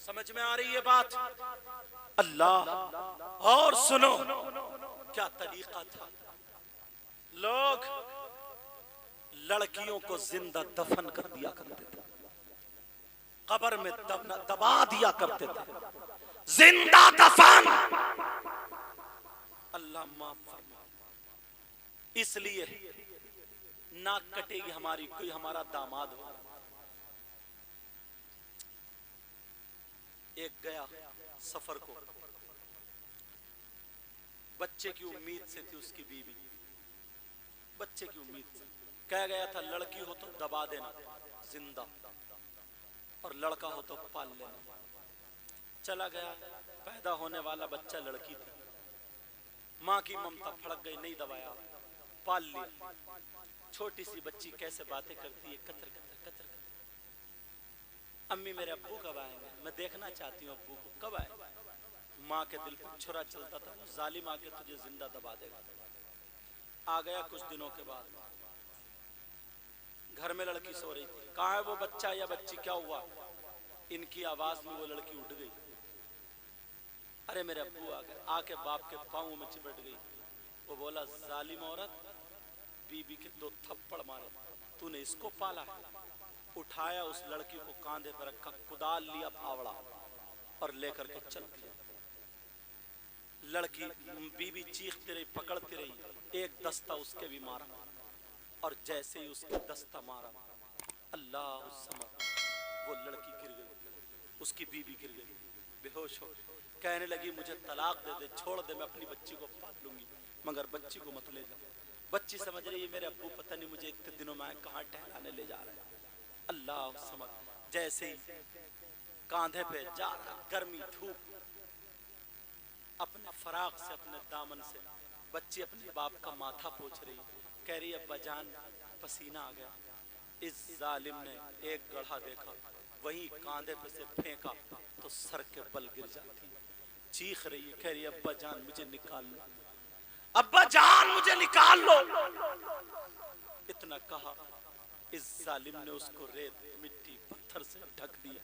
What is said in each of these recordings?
समझ में आ रही है बात? अल्लाह, और सुनो क्या तरीका था। लोग लड़कियों को जिंदा दफन कर दिया करते थे, कब्र में दबा दिया करते थे, जिंदा दफन। अल्लाह माफ फरमा। इसलिए नाक कटेगी हमारी, कोई हमारा दामाद हो। एक गया सफर को, बच्चे की उम्मीद से थी उसकी बीवी, बच्चे की उम्मीद से कह गया था लड़की हो तो दबा देना जिंदा, और लड़का हो तो पाल लेना। चला गया, पैदा होने वाला बच्चा लड़की थी, माँ की ममता फड़क गई, नहीं दबाया, पाल लिया। छोटी सी बच्ची कैसे बातें करती है, कतर कतर कतर कतर। अम्मी मेरे अब्बू कब आएंगे, मैं देखना चाहती हूँ अब्बू को, कब आए। माँ के दिल पर छुरा चलता था, जालिम आके तुझे जिंदा दबा देगा। आ गया कुछ दिनों के बाद, घर में लड़की सो रही थी। कहाँ है वो बच्चा या बच्ची, क्या हुआ? इनकी आवाज में वो लड़की उठ गई। अरे मेरे अब्बू आ गए, आके बाप के पाँव में चिपट गई। वो बोला जालिम औरत, बीबी के 2 थप्पड़ मारे, तूने इसको पाला है। उठाया उस लड़की को, कांधे पर रखा, कुदाल लिया फावड़ा और लेकर के चल दिया। लड़की बीबी चीखती रही, पकड़ती रही, एक दस्ता उसके भी मारा, और जैसे ही उसके दस्ता मारा, अल्लाह समझ, वो लड़की गिर गई, उसकी बीबी गिर गई, बेहोश हो। कहने लगी मुझे तलाक दे दे, छोड़ दे, मैं अपनी बच्ची को पाल लूंगी, मगर बच्ची को मत ले जा। बच्ची समझ रही है मेरे अब्बू पता नहीं मुझे इतने दिनों में कहाँ टहलाने ले जा रहे हैं। अल्लाह समझ, जैसे ही कांधे पे जा रहा, गर्मी धूप, अपने फराक से, अपने दामन से बच्ची अपने बाप का माथा पोंछ रही, कह रही अब्बा जान पसीना आ गया। इस जालिम ने एक गड्ढा देखा, वही कांधे पे से फेंका तो सर के बल गिर जाती। चीख रही है, कह रही अब्बा जान मुझे निकाल लो, अब्बा जान मुझे निकाल लो। इतना कहा, इस जालिम ने उसको रेत मिट्टी पत्थर से ढक दिया,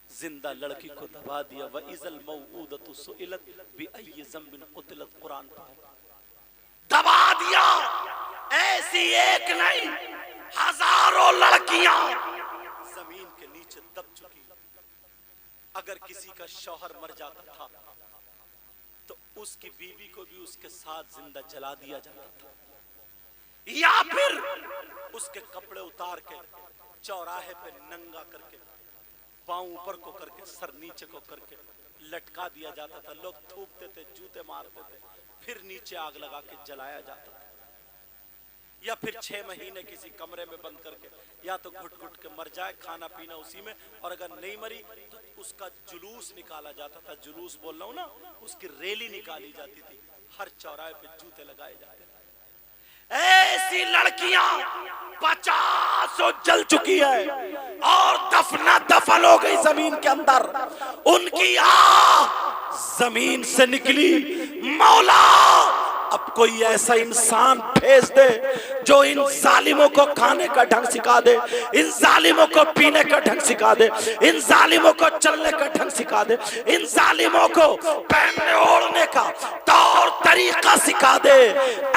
जिंदा लड़की को दबा दिया। व इज़ल मौऊदतु सुइलत बिअय्यि ज़ंबिन क़ुतिलत, कुरान पढ़ो, दबा दिया। ऐसी एक नहीं, हजारों लड़कियां जमीन के नीचे दब चुकी। अगर किसी का शौहर मर जाता था तो उसकी बीवी को भी उसके साथ जिंदा जला दिया जाता था, या फिर उसके कपड़े उतार के चौराहे पे नंगा करके, पांव ऊपर को करके, सर नीचे को करके लटका दिया जाता था। लोग थूकते थे, जूते मारते थे, फिर नीचे आग लगा के जलाया जाता था। या फिर 6 महीने किसी कमरे में बंद करके, या तो घुट घुट के मर जाए, खाना पीना उसी में, और अगर नहीं मरी तो उसका जुलूस निकाला जाता था। जुलूस बोल रहा हूं ना, उसकी रैली निकाली जाती थी, हर चौराहे पे जूते लगाए जाते थे। ऐसी लड़कियां 50 जल चुकी है और दफना दफन हो गई जमीन के अंदर। उनकी जमीन से निकली, मौला अब कोई ऐसा इंसान भेज दे जो इन जालिमों को खाने का ढंग सिखा दे, इन जालिमों को पीने का ढंग सिखा दे, इन जालिमों को चलने का ढंग सिखा दे, इन जालिमों को पहनने ओढ़ने का तौर तरीका सिखा दे।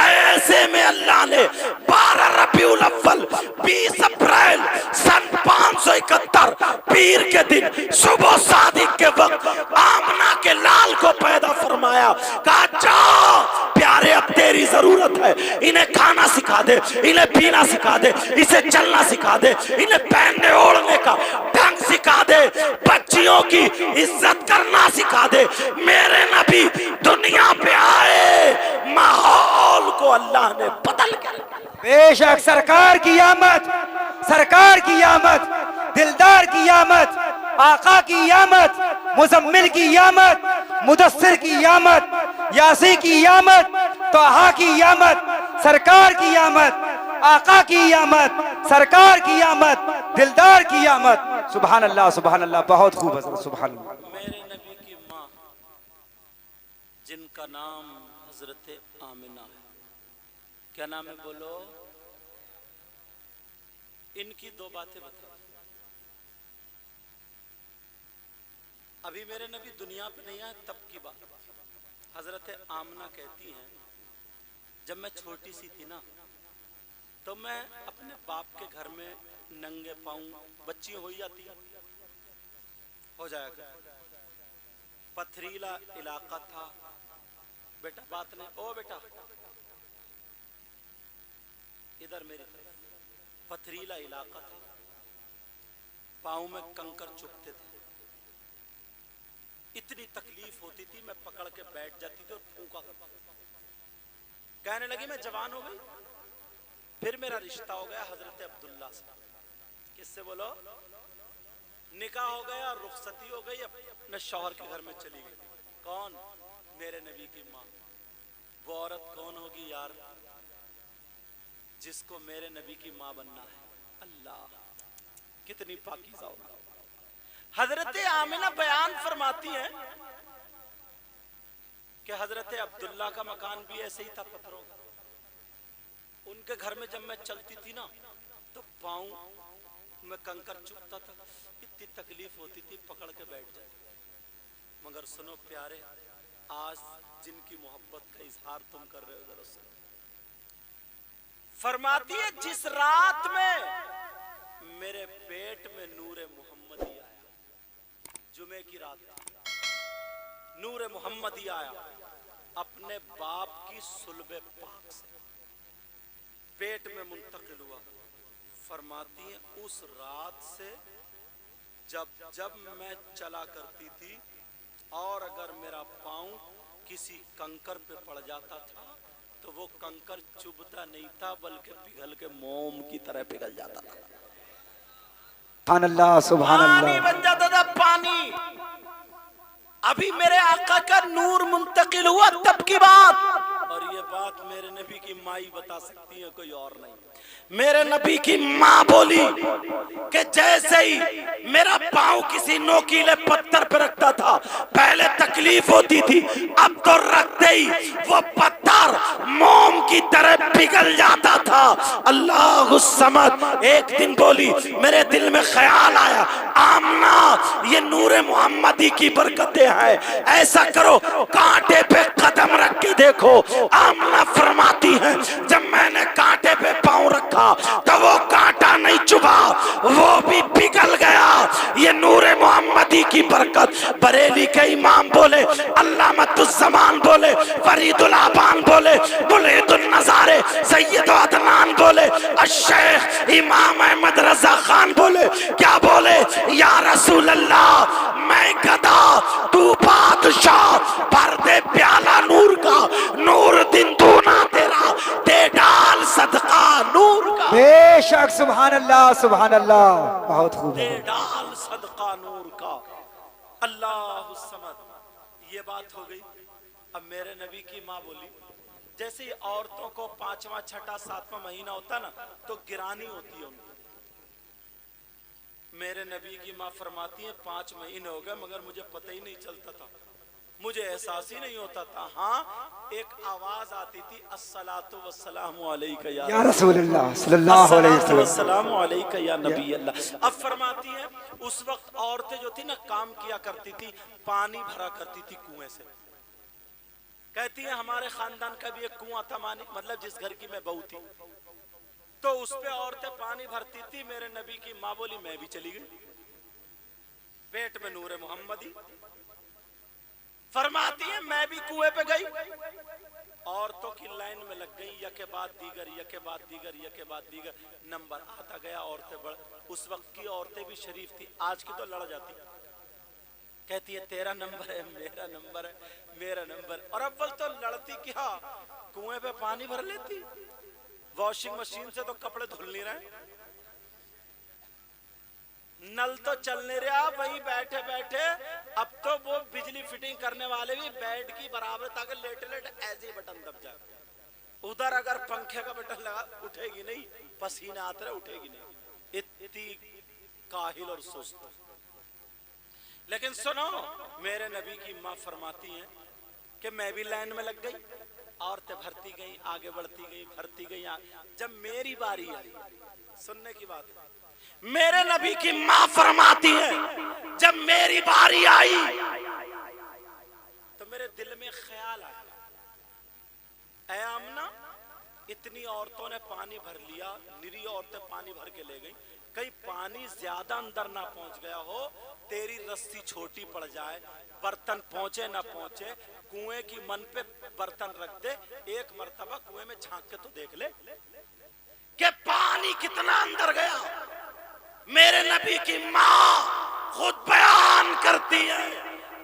ऐसे में अल्लाह ने 12 रबीउल अव्वल 20 अप्रैल सन 571 पीर के दिन सुबह सादिक के वक्त आमना के लाल को पैदा फरमाया। कहा जाओ प्यारे, अब तेरी जरूरत है, इन्हें खाना सिखा दे, इन्हें पीना सिखा दे, इसे चलना सिखा दे, इन्हें पहनने ओढ़ने का ढंग सिखा दे, बच्चियों की इज्जत करना सिखा दे। मेरे नबी दुनिया पे आए, माहौल को अल्लाह ने बदल कर। बेशक सरकार की आमद, सरकार की आमद, दिलदार की आमद, आका की आमद, मुजम्मिल की आमद, मुदस्सिर की आमद, यासी की आमद, तोहा की आमद, सरकार की आमद, आका की आमद, सरकार की आमद, दिलदार की आमद। सुभान अल्लाह, सुभान अल्लाह, बहुत खूब हज़रत, सुभान अल्लाह। मेरे नबी की माँ जिनका नाम हजरत आमिना है, क्या नाम है बोलो? इनकी 2 बातें बता। अभी मेरे नबी दुनिया पे नहीं आए तब की बात। हजरत आमना कहती हैं जब मैं छोटी सी थी ना तो मैं अपने बाप के घर में नंगे पाँव, बच्ची हो जाती हो जाएगा, पथरीला इलाका था बेटा, बात नहीं, ओ बेटा इधर मेरी तरफ, पथरीला इलाका था, पाँव में कंकर चुभते थे, इतनी तकलीफ होती थी, मैं पकड़ के बैठ जाती थी और फूंका करती। कहने लगी मैं जवान हो गई, फिर मेरा रिश्ता हो गया हजरत अब्दुल्ला से। किससे बोलो? निकाह हो गया, रुखसती हो गई, अपने शौहर के घर में चली गई। कौन? मेरे नबी की माँ। वो औरत कौन होगी यार जिसको मेरे नबी की माँ बनना है? अल्लाह, कितनी पाकीज़ा होगी। हजरत आमिना बयान फरमाती हैं कि हजरत अब्दुल्ला का मकान भी ऐसे ही था, पत्थरों का। उनके घर में जब मैं चलती थी ना तो पाँव में कंकर चुभता था, इतनी तकलीफ होती थी, पकड़ के बैठ जाती। मगर सुनो प्यारे, आज जिनकी मोहब्बत का इजहार तुम कर रहे हो, जरा सुनो। फरमाती है जिस रात में मेरे पेट में नूरे मोहम्मदी आया, जुमे की रात नूरे मोहम्मदी आया, अपने बाप की सुल्बे पाक से पेट में मुंतकिल हुआ। फरमाती है उस रात से जब जब मैं चला करती थी और अगर मेरा पाँव किसी कंकर पे पड़ जाता था तो वो कंकर चुभता नहीं था बल्कि पिघल के मोम की तरह पिघल जाता था। सुभान अल्लाह, सुभान अल्लाह। पानी बन जाता था, पानी। अभी मेरे आका का नूर मुंतकिल हुआ तब की बात, और ये बात मेरे नबी की माई बता सकती है, कोई और नहीं। मेरे नबी की माँ बोली कि जैसे ही मेरा पाँव किसी नोकीले पत्थर पर रखता था पहले तकलीफ होती थी, अब तो रखते ही वो पत्थर मोम की तरह पिघल जाता था। अल्लाह समद। एक दिन बोली, मेरे दिल में ख्याल आया, आमना ये नूरे मोहम्मदी की बरकतें हैं, ऐसा करो कांटे पे कदम रख के देखो। आमना फरमाती है जब मैंने कांटे पे पाँव रखा तो वो कांटा नहीं चुभा, वो भी पिघल गया। ये नूरे मोहम्मदी की बरकत। बरेली के इमाम बोले, अल्लामतुज़्ज़मान बोले, फरीदुल आबान बोले, बुलैदुल नज़ारे सैयद अदनान बोले, अश-शेख इमाम अहमद रज़ा खान बोले, क्या बोले? या रसूल अल्लाह, मैं गदा तू बादशाह, भर दे प्याला नूर का, नूर दिन दूना तेरा, दे डाल सदका नूर का। बेशक, सुभान अल्लाह, सुभान अल्लाह, बहुत खूब। दे डाल सदका नूर का। अल्लाह समद। ये बात हो गई। अब मेरे नबी की माँ बोली, जैसे ही औरतों को 5वां, 6ठा, 7वां महीना होता ना तो गिरानी होती है उनको। मेरे नबी की माँ फरमाती है 5 महीने हो गए मगर मुझे पता ही नहीं चलता था, मुझे एहसास ही नहीं होता था। हाँ, एक आवाज आती थी, अस्सलातु वस्सलामु अलैका या रसूलल्लाह सल्लल्लाहु अलैहि वसल्लम, वस्सलामु अलैका या नबी अल्लाह। अब फरमाती है उस वक्त औरतें जो थी ना काम किया करती थी, पानी भरा करती थी कुएं से। कहती है हमारे खानदान का भी एक कुआं था, मतलब जिस घर की मैं बहू थी, तो उस पे औरतें पानी भरती थी। मेरे नबी की माँ बोली मैं भी चली गई, पेट में नूरे मोहम्मदी। फरमाती है मैं भी कुएं पे गई, औरतों की लाइन में लग गई, यके बाद दीगर, यके बाद दीगर, यके बाद दीगर, नंबर आता गया। औरतें बढ़, उस वक्त की औरतें भी शरीफ थी, आज की तो लड़ जाती। कहती है तेरा नंबर है, मेरा नंबर है, मेरा नंबर। और अव्वल तो लड़ती क्या, कुएं पे पानी भर लेती, वॉशिंग मशीन से तो कपड़े धुल नहीं रहे, नल तो चल नहीं रहा, वहीं बैठे बैठे। अब तो वो बिजली फिटिंग करने वाले भी बेड की बराबर ताकि लेटे लेटे ऐसे ही बटन दब जाए। उधर अगर पंखे का बटन लगा उठेगी नहीं, पसीना आता रहे उठेगी नहीं, इतनी काहिल और सुस्त। लेकिन सुनो, मेरे नबी की माँ फरमाती हैं कि मैं भी लाइन में लग गई, औरतें भरती गई, आगे बढ़ती गई, भरती गई। जब मेरी बारी आई, सुनने की बात है, मेरे नबी की माँ फरमाती है जब मेरी बारी आई में ख्याल आया, ऐ आमना, इतनी औरतों ने पानी भर लिया, निरी औरतें पानी भर के ले गई, कहीं पानी ज्यादा अंदर ना पहुंच गया हो, तेरी रस्सी छोटी पड़ जाए, बर्तन पहुंचे ना पहुंचे, कुएं की मन पे बर्तन रख दे, एक मर्तबा कुएं में झांक के तो देख ले कि पानी कितना अंदर गया। मेरे नबी की माँ खुद बयान करती है,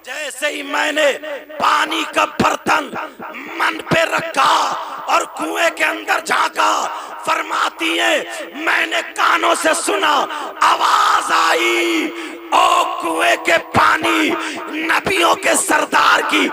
जैसे ही मैंने पानी का बर्तन मन पे रखा और कुएं के अंदर झांका, फरमाती है मैंने कानों से सुना, आवाज आई, ओ कुएं के पानी, नबियों के सरदार की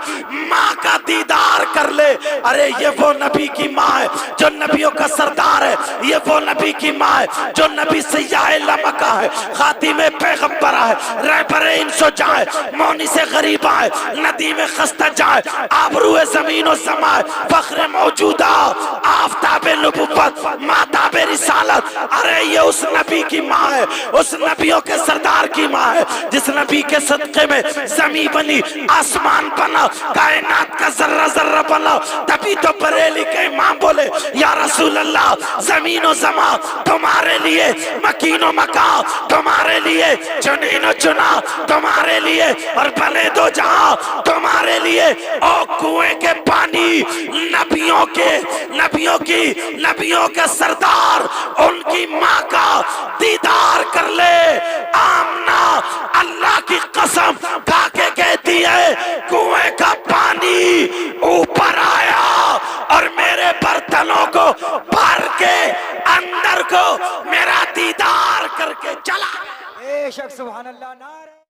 माँ का दीदार कर ले। अरे ये वो नबी की माँ है जो नबियों का सरदार है, ये वो नबी की माँ है जो नबी सय्याए लमका है, खातिमे पैगंबर है, रहबरे इंसो जाए, मौनी से गरीबा है, नदी में खस्ता जाए, आबरूए ज़मीन और समाए, फख्र मौजूदा, आफताबे नबुव्वत, माताबे रिसालत। अरे ये उस नबी की माँ है, उस नबियों के सरदार की माँ है, जिस नबी के सदक़े में ज़मीन बनी, आसमान बना, कायनात का जर्रा जर्रा बना। तभी तो बरेली के इमाम बोले या रसूल अल्लाह, ज़मीन और ज़मा तुम्हारे लिए, मकीन और मका तुम्हारे लिए, चुनीन और चुना तुम्हारे लिए, और भले दो जहां तुम्हारे लिए। ओ कुएं के पानी, नबियों के सरदार, उनकी माँ का दीदार कर ले। आमना अल्लाह की कसम खा के कहती है, कुएं का पानी ऊपर आया और मेरे बर्तनों को भर के अंदर को मेरा दीदार करके चला। बेशक सुभान अल्लाह। नारे